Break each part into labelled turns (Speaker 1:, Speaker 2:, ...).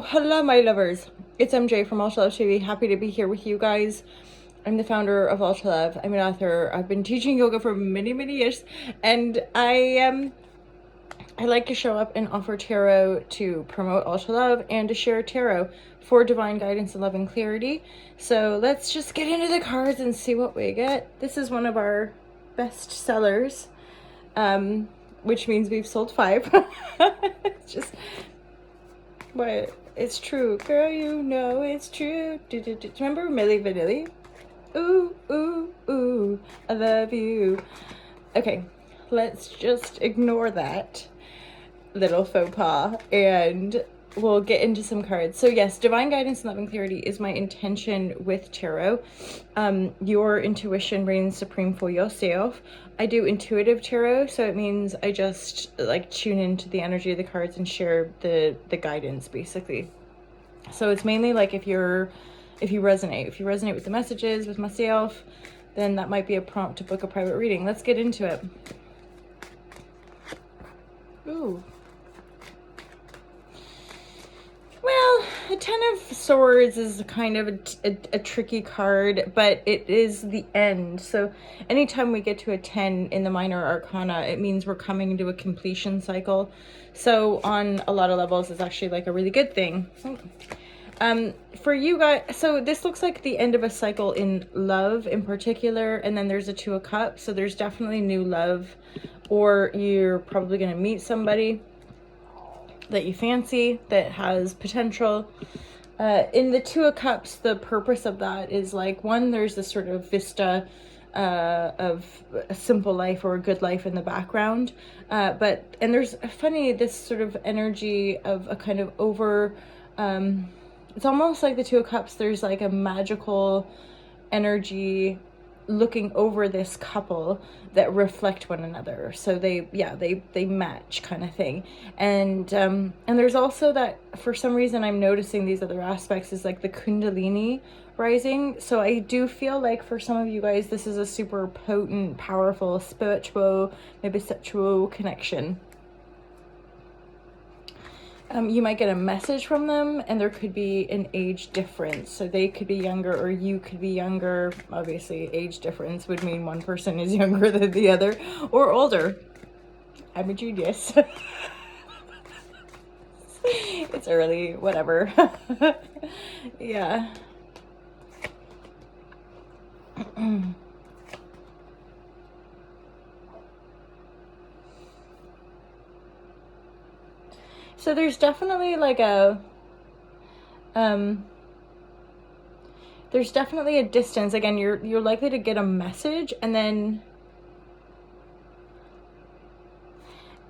Speaker 1: Hello, my lovers. It's MJ from Ultra Love TV. Happy to be here with you guys. I'm the founder of Ultra Love. I'm an author. I've been teaching yoga for many, many years, and I like to show up and offer tarot to promote Ultra Love and to share tarot for divine guidance and love and clarity. So let's just get into the cards and see what we get. This is one of our best sellers, which means we've sold 5. It's just what. It's true, girl, you know it's true. Remember Milli Vanilli? Ooh, ooh, ooh, I love you. Okay, let's just ignore that little faux pas and we'll get into some cards. So yes, divine guidance and love and clarity is my intention with tarot. Your intuition reigns supreme for yourself. I do intuitive tarot, so it means I just like tune into the energy of the cards and share the guidance basically. So it's mainly like if you resonate with the messages with myself, then that might be a prompt to book a private reading. Let's get into it. Ooh. Well, a Ten of Swords is kind of a tricky card, but it is the end. So anytime we get to a 10 in the minor arcana, it means we're coming into a completion cycle. So on a lot of levels, it's actually like a really good thing. For you guys, so this looks like the end of a cycle in love in particular, and then there's a 2 of Cups. So there's definitely new love, or you're probably going to meet somebody that you fancy that has potential. In the 2 of Cups, the purpose of that is like, one, there's this sort of vista of a simple life or a good life in the background, and there's this sort of energy of a kind of over, it's almost like the 2 of Cups, there's like a magical energy looking over this couple that reflect one another, so they match kind of thing. And there's also that, for some reason I'm noticing these other aspects, is like the Kundalini rising. So I do feel like for some of you guys this is a super potent, powerful, spiritual, maybe sexual connection. You might get a message from them, and there could be an age difference. So they could be younger or you could be younger. Obviously, age difference would mean one person is younger than the other, or older. I'm a genius. It's early, whatever. Yeah. So there's definitely like there's definitely a distance. Again, you're likely to get a message, and then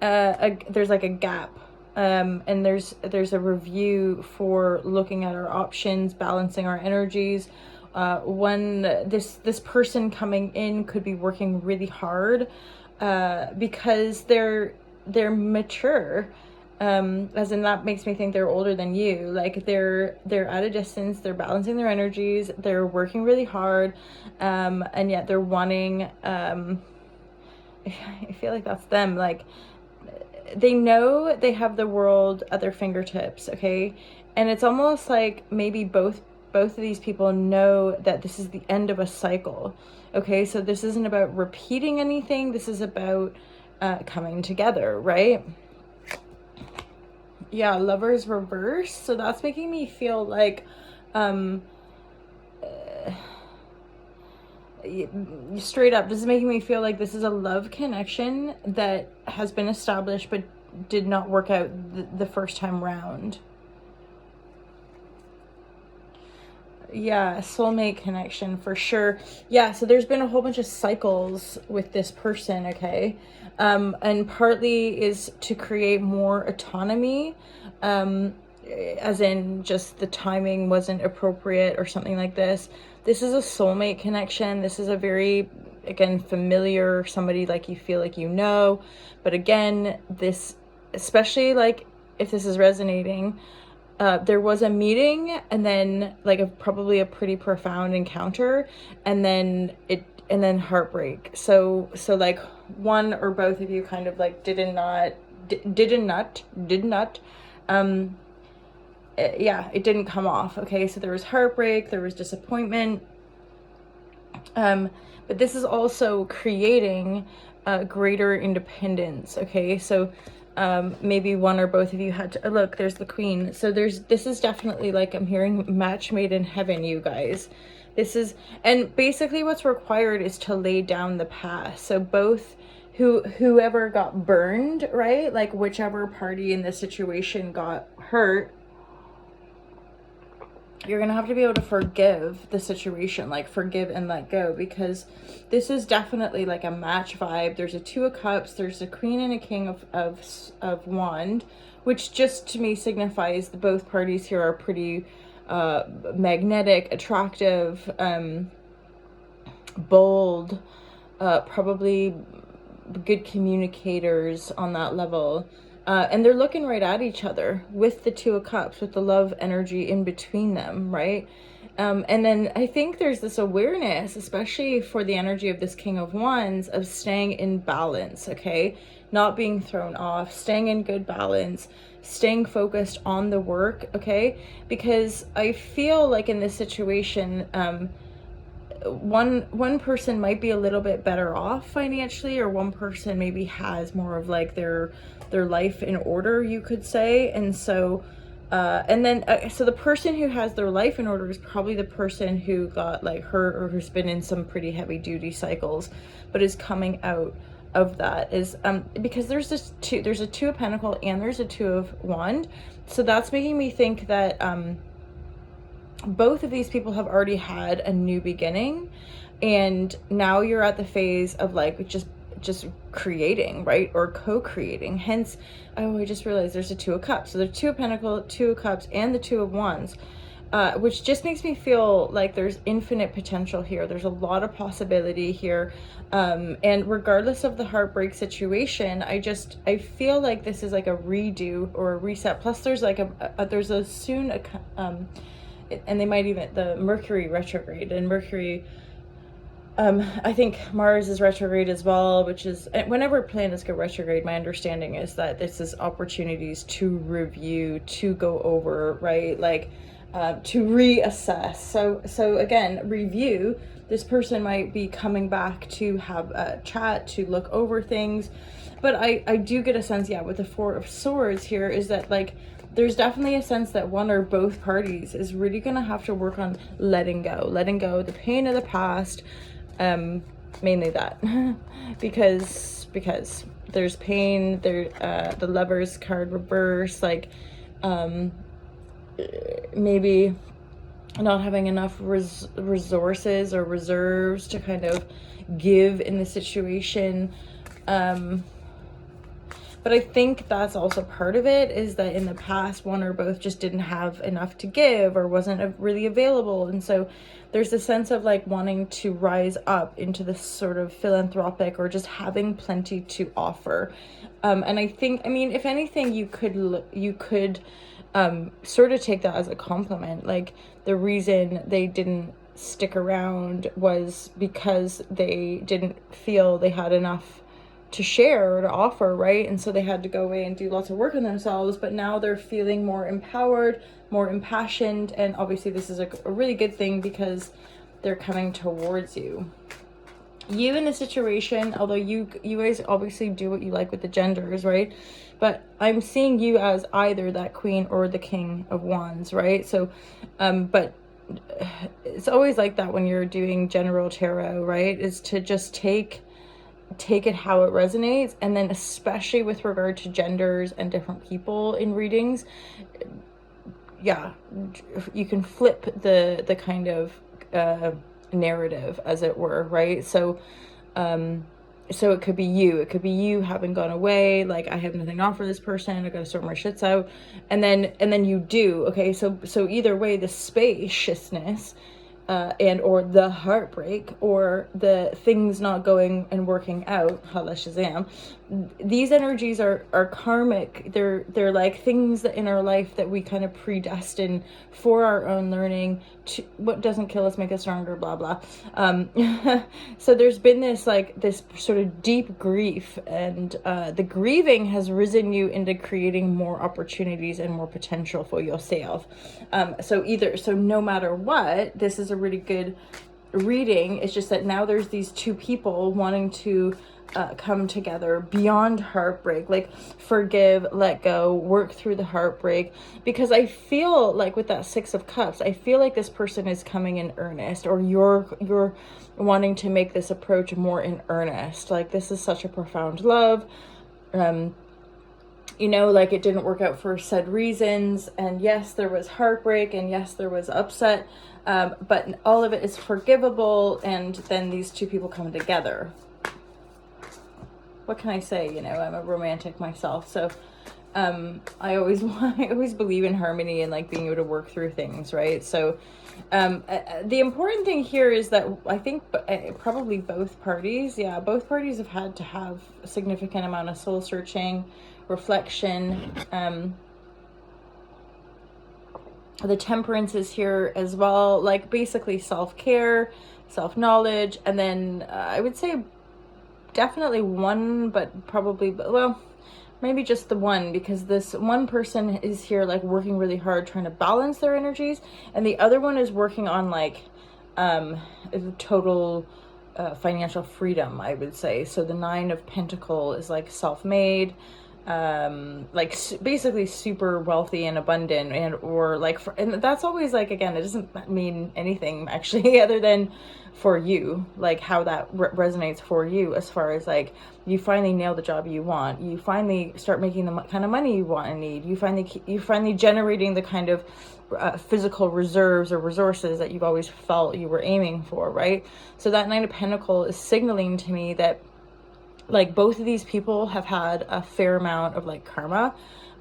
Speaker 1: there's like a gap, and there's a review for looking at our options, balancing our energies. This person coming in could be working really hard because they're mature. As in, that makes me think they're older than you. Like they're at a distance, they're balancing their energies, they're working really hard, and yet they're wanting, I feel like that's them. Like they know they have the world at their fingertips, okay? And it's almost like maybe both of these people know that this is the end of a cycle, okay? So this isn't about repeating anything, this is about coming together, right? Yeah, Lovers reverse. So that's making me feel like straight up, this is making me feel like this is a love connection that has been established but did not work out the first time round. Yeah, soulmate connection for sure. Yeah, so there's been a whole bunch of cycles with this person, okay? And partly is to create more autonomy, as in just the timing wasn't appropriate or something like this. This is a soulmate connection. This is a very, again, familiar, somebody like you feel like you know. But again, this, especially like if this is resonating, there was a meeting, and then like probably a pretty profound encounter, and then heartbreak. So like one or both of you kind of like did not yeah, it didn't come off. Okay, so there was heartbreak, there was disappointment, but this is also creating greater independence. Okay, so maybe one or both of you had to look, there's the queen. So this is definitely like, I'm hearing match made in heaven, you guys. This is, and basically what's required is to lay down the past. So both whoever got burned, right, like whichever party in this situation got hurt, you're gonna have to be able to forgive the situation, like forgive and let go, because this is definitely like a match vibe. There's a Two of Cups, there's a Queen and a King of Wand, which just to me signifies that both parties here are pretty magnetic, attractive, bold, probably good communicators on that level. And they're looking right at each other with the Two of Cups, with the love energy in between them, right? And then I think there's this awareness, especially for the energy of this King of Wands, of staying in balance, okay? Not being thrown off, staying in good balance, staying focused on the work, okay? Because I feel like in this situation, one person might be a little bit better off financially, or one person maybe has more of like their life in order, you could say. And so and then so the person who has their life in order is probably the person who got like hurt, or who's been in some pretty heavy duty cycles but is coming out of that. Is because there's a Two of Pentacles and there's a Two of Wand, so that's making me think that both of these people have already had a new beginning, and now you're at the phase of like just creating, right? Or co-creating. Hence, oh, I just realized there's a Two of Cups. So the Two of Pentacles, Two of Cups, and the Two of Wands, which just makes me feel like there's infinite potential here. There's a lot of possibility here. And regardless of the heartbreak situation, I feel like this is like a redo or a reset. Plus there's like there's a soon, and they might even, the Mercury retrograde, and Mercury, I think Mars is retrograde as well, which is, whenever planets go retrograde, my understanding is that this is opportunities to review, to go over, right? Like, to reassess. So again, review. This person might be coming back to have a chat, to look over things. But I do get a sense, yeah, with the Four of Swords here, is that like, there's definitely a sense that one or both parties is really going to have to work on letting go the pain of the past, mainly that, because there's pain there. The Lovers card reverse, like maybe not having enough resources or reserves to kind of give in the situation. But I think that's also part of it, is that in the past, one or both just didn't have enough to give, or wasn't really available. And so there's a sense of like wanting to rise up into this sort of philanthropic, or just having plenty to offer. And I think, I mean, if anything, you could sort of take that as a compliment. Like, the reason they didn't stick around was because they didn't feel they had enough to share or to offer, right? And so they had to go away and do lots of work on themselves, but now they're feeling more empowered, more impassioned, and obviously this is a really good thing, because they're coming towards you. You in the situation, although you guys obviously do what you like with the genders, right? But I'm seeing you as either that Queen or the King of Wands, right? So but it's always like that when you're doing general tarot, right? Is to just take it how it resonates. And then especially with regard to genders and different people in readings, yeah, you can flip the kind of narrative, as it were, right? So so it could be you having gone away, like, I have nothing to offer this person, I gotta sort my shits out, and then you do, okay? So either way, the spaciousness and or the heartbreak, or the things not going and working out, holla Shazam, these energies are karmic. They're like things that in our life that we kind of predestine for our own learning. To what doesn't kill us make us stronger, blah blah. So there's been this sort of deep grief, and the grieving has risen you into creating more opportunities and more potential for yourself. So no matter what, this is a really good reading. It's just that now there's these two people wanting to come together beyond heartbreak, like forgive, let go, work through the heartbreak. Because I feel like with that Six of Cups, I feel like this person is coming in earnest, or you're wanting to make this approach more in earnest. Like, this is such a profound love. Like, it didn't work out for said reasons, and yes, there was heartbreak, and yes, there was upset, but all of it is forgivable, and then these two people come together. What can I say? I'm a romantic myself, so I always believe in harmony and like being able to work through things, right? So the important thing here is that I think probably both parties have had to have a significant amount of soul searching, reflection. The Temperance is here as well, like basically self-care, self-knowledge, and then I would say definitely one, but probably, well, maybe just the one, because this one person is here like working really hard trying to balance their energies, and the other one is working on like total financial freedom, I would say. So the Nine of Pentacles is like self-made, basically super wealthy and abundant, and that's always like, again, it doesn't mean anything actually other than for you, like how that resonates for you, as far as like you finally nail the job you want, you finally start making the kind of money you want and need, you finally generating the kind of physical reserves or resources that you've always felt you were aiming for, right? So that Nine of Pentacles is signaling to me that like both of these people have had a fair amount of like karma,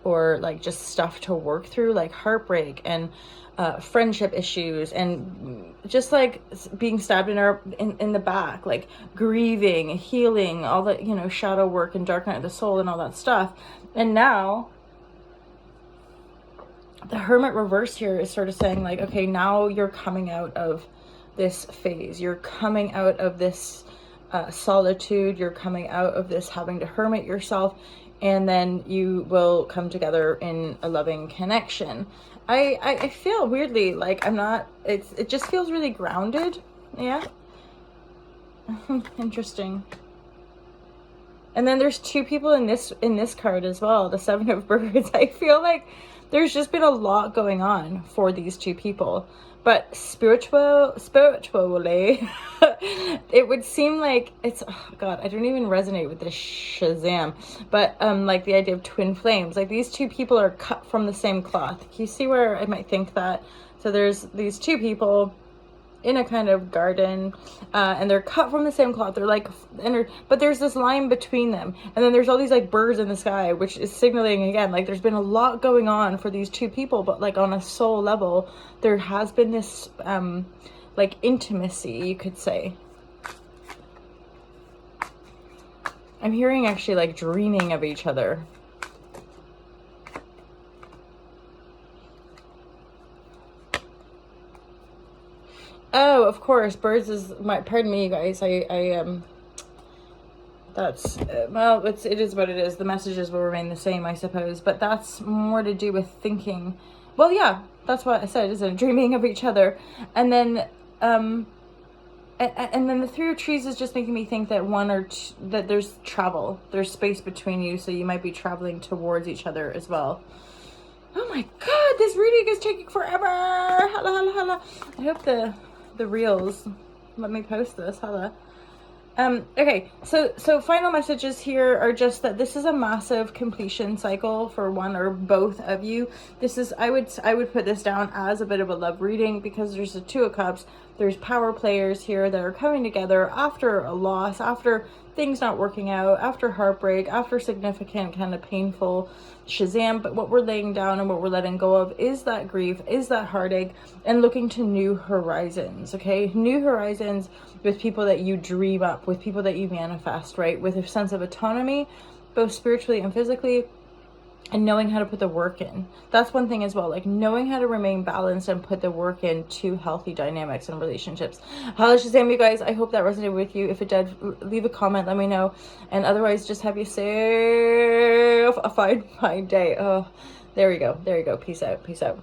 Speaker 1: or like just stuff to work through, like heartbreak and friendship issues, and just like being stabbed in the back, like grieving, healing, all the shadow work and dark night of the soul and all that stuff. And now the Hermit reverse here is sort of saying like, okay, now you're coming out of this phase, you're coming out of this solitude, you're coming out of this having to hermit yourself, and then you will come together in a loving connection. I feel weirdly like it just feels really grounded. Yeah. Interesting. And then there's two people in this card as well, the Seven of Birds. I feel like there's just been a lot going on for these two people. But spiritually, it would seem like it's, oh God, I don't even resonate with this Shazam. But like the idea of twin flames, like these two people are cut from the same cloth. You see where I might think that? So there's these two people in a kind of garden, and they're cut from the same cloth. They're like, but there's this line between them, and then there's all these like birds in the sky, which is signaling again like there's been a lot going on for these two people, but like on a soul level there has been this like intimacy, you could say. I'm hearing actually like dreaming of each other. Oh, of course, birds is my, pardon me, you guys. That's, well, it is what it is. The messages will remain the same, I suppose, but that's more to do with thinking. Well, yeah, that's what I said, isn't it? Dreaming of each other. And then, and then the Three of Trees is just making me think that that there's travel, there's space between you, so you might be traveling towards each other as well. Oh my God, this reading is taking forever. Hala. I hope the reels let me post this. Hala. Okay, so final messages here are just that this is a massive completion cycle for one or both of you. This is, I would put this down as a bit of a love reading, because there's the Two of Cups. There's power players here that are coming together after a loss, after things not working out, after heartbreak, after significant kind of painful Shazam. But what we're laying down and what we're letting go of is that grief, is that heartache, and looking to new horizons. Okay, new horizons with people that you dream up, with people that you manifest, right? With a sense of autonomy, both spiritually and physically, and knowing how to put the work in. That's one thing as well, like knowing how to remain balanced and put the work into healthy dynamics and relationships. Hala Shazam, you guys. I hope that resonated with you. If it did, leave a comment, let me know. And otherwise, just have yourself a fine day. Oh, there we go. There you go. Peace out. Peace out.